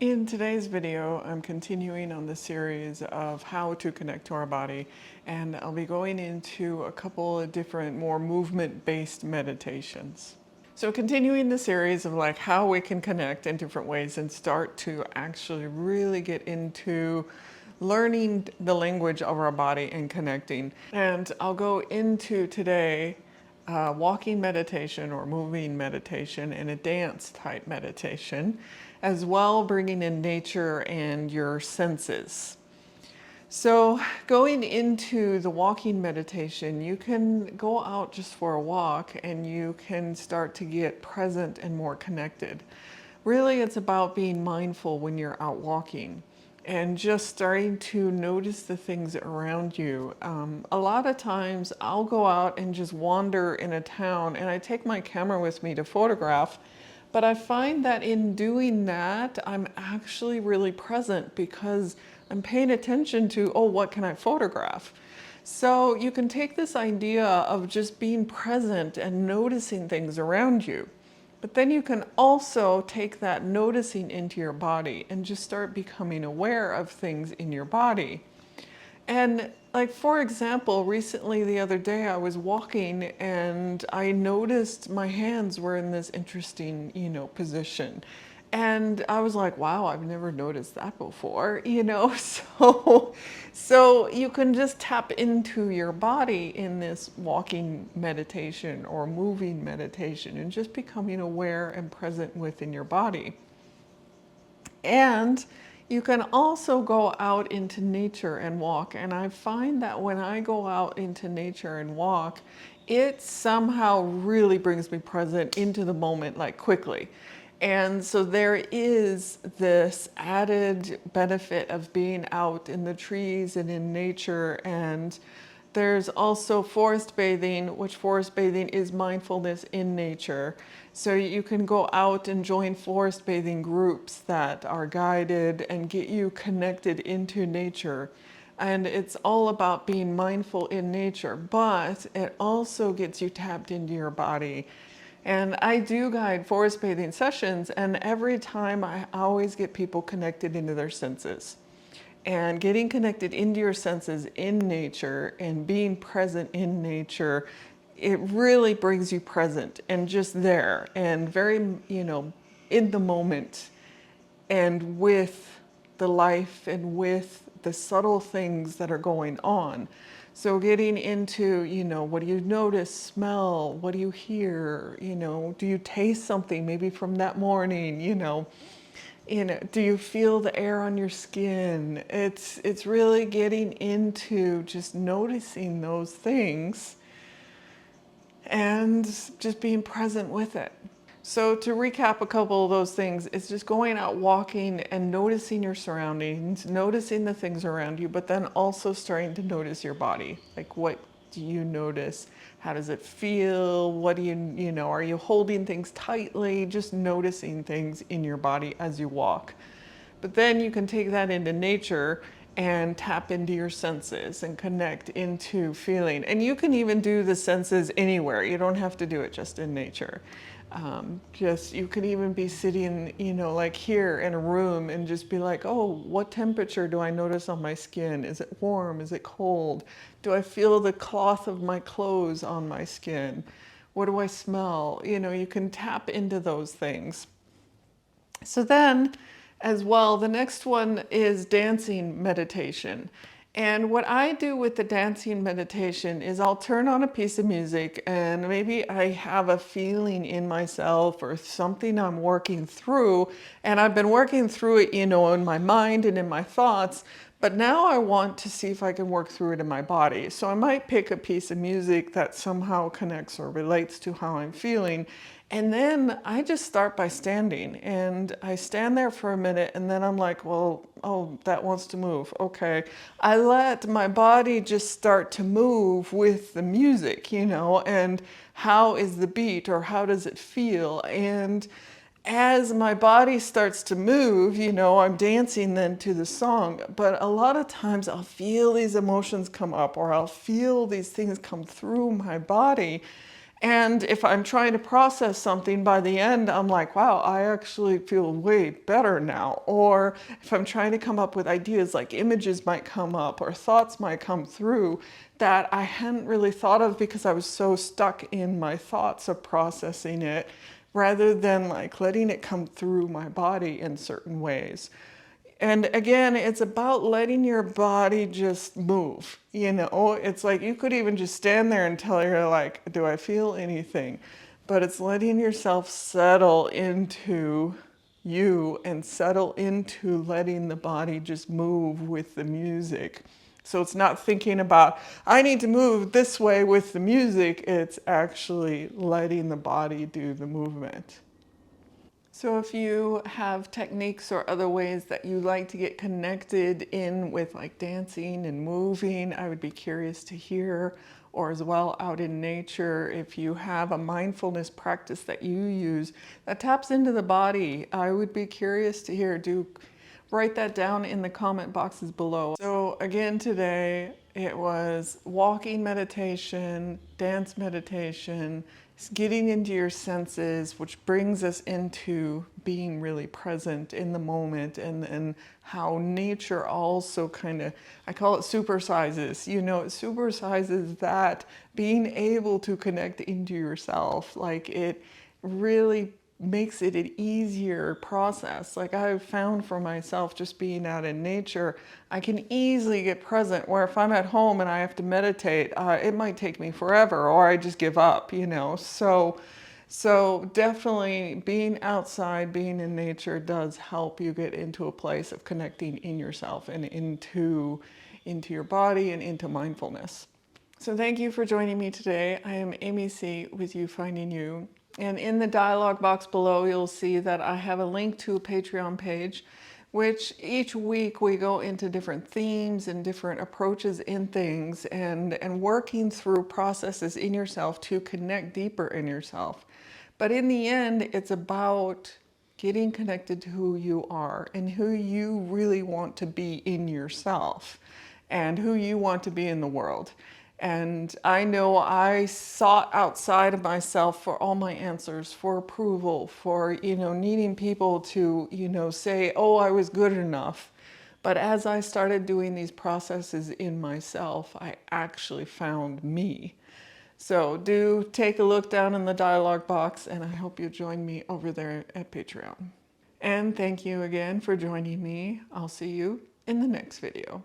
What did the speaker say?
In today's video, I'm continuing on the series of how to connect to our body, and I'll be going into a couple of different, more movement-based meditations. So continuing the series of like how we can connect in different ways and start to actually really get into learning the language of our body and connecting. And I'll go into today walking meditation or moving meditation and a dance type meditation, as well bringing in nature and your senses. So going into the walking meditation, you can go out just for a walk and you can start to get present and more connected. Really, it's about being mindful when you're out walking and just starting to notice the things around you. A lot of times I'll go out and just wander in a town and I take my camera with me to photograph, but I find that in doing that, I'm actually really present because I'm paying attention to, oh, what can I photograph? So you can take this idea of just being present and noticing things around you. But then you can also take that noticing into your body and just start becoming aware of things in your body. And like, for example, recently the other day I was walking and I noticed my hands were in this interesting, position. And I was like, wow, I've never noticed that before, So you can just tap into your body in this walking meditation or moving meditation and just becoming aware and present within your body. And you can also go out into nature and walk. And I find that when I go out into nature and walk, it somehow really brings me present into the moment, like quickly. And so there is this added benefit of being out in the trees and in nature. And there's also forest bathing, which forest bathing is mindfulness in nature. So you can go out and join forest bathing groups that are guided and get you connected into nature. And it's all about being mindful in nature, but it also gets you tapped into your body. And I do guide forest bathing sessions, and every time I always get people connected into their senses. And getting connected into your senses in nature and being present in nature, it really brings you present and just there and very, in the moment and with the life and with the subtle things that are going on. So getting into, what do you notice, smell, what do you hear, do you taste something maybe from that morning, do you feel the air on your skin? It's really getting into just noticing those things and just being present with it. So to recap a couple of those things, it's just going out walking and noticing your surroundings, noticing the things around you, but then also starting to notice your body. Like, what do you notice? How does it feel? What do are you holding things tightly? Just noticing things in your body as you walk. But then you can take that into nature and tap into your senses and connect into feeling. And you can even do the senses anywhere. You don't have to do it just in nature. You could even be sitting, like here in a room and just be like, oh, what temperature do I notice on my skin? Is it warm? Is it cold? Do I feel the cloth of my clothes on my skin? What do I smell? You can tap into those things. So then, as well, the next one is dancing meditation. And what I do with the dancing meditation is I'll turn on a piece of music and maybe I have a feeling in myself or something I'm working through, and I've been working through it, in my mind and in my thoughts, but now I want to see if I can work through it in my body. So I might pick a piece of music that somehow connects or relates to how I'm feeling. And then I just start by standing, and I stand there for a minute, and then I'm like, well, oh, that wants to move. Okay. I let my body just start to move with the music, and how is the beat or how does it feel? And as my body starts to move, I'm dancing then to the song, but a lot of times I'll feel these emotions come up or I'll feel these things come through my body. And if I'm trying to process something, by the end, I'm like, wow, I actually feel way better now. Or if I'm trying to come up with ideas, like images might come up or thoughts might come through that I hadn't really thought of because I was so stuck in my thoughts of processing it, rather than like letting it come through my body in certain ways. And again, it's about letting your body just move. You know, it's like you could even just stand there until you're like, do I feel anything? But it's letting yourself settle into you and settle into letting the body just move with the music. So it's not thinking about, I need to move this way with the music. It's actually letting the body do the movement. So if you have techniques or other ways that you like to get connected in with like dancing and moving, I would be curious to hear. Or as well out in nature, if you have a mindfulness practice that you use that taps into the body, I would be curious to hear. Do write that down in the comment boxes below. So again today, it was walking meditation, dance meditation, getting into your senses, which brings us into being really present in the moment, and how nature also kind of, I call it supersizes, you know, it supersizes that being able to connect into yourself. Like it really makes it an easier process. Like I've found for myself, just being out in nature, I can easily get present, where if I'm at home and I have to meditate, it might take me forever, or I just give up, you know. So definitely being outside, being in nature does help you get into a place of connecting in yourself and into your body and into mindfulness. So thank you for joining me today. I am AmyC with You Finding You. And in the dialog box below, you'll see that I have a link to a Patreon page, which each week we go into different themes and different approaches in things, and working through processes in yourself to connect deeper in yourself. But in the end, it's about getting connected to who you are and who you really want to be in yourself and who you want to be in the world. And I know I sought outside of myself for all my answers, for approval, for, you know, needing people to, you know, say, oh, I was good enough. But as I started doing these processes in myself, I actually found me. So do take a look down in the dialog box, and I hope you join me over there at Patreon. And thank you again for joining me. I'll see you in the next video.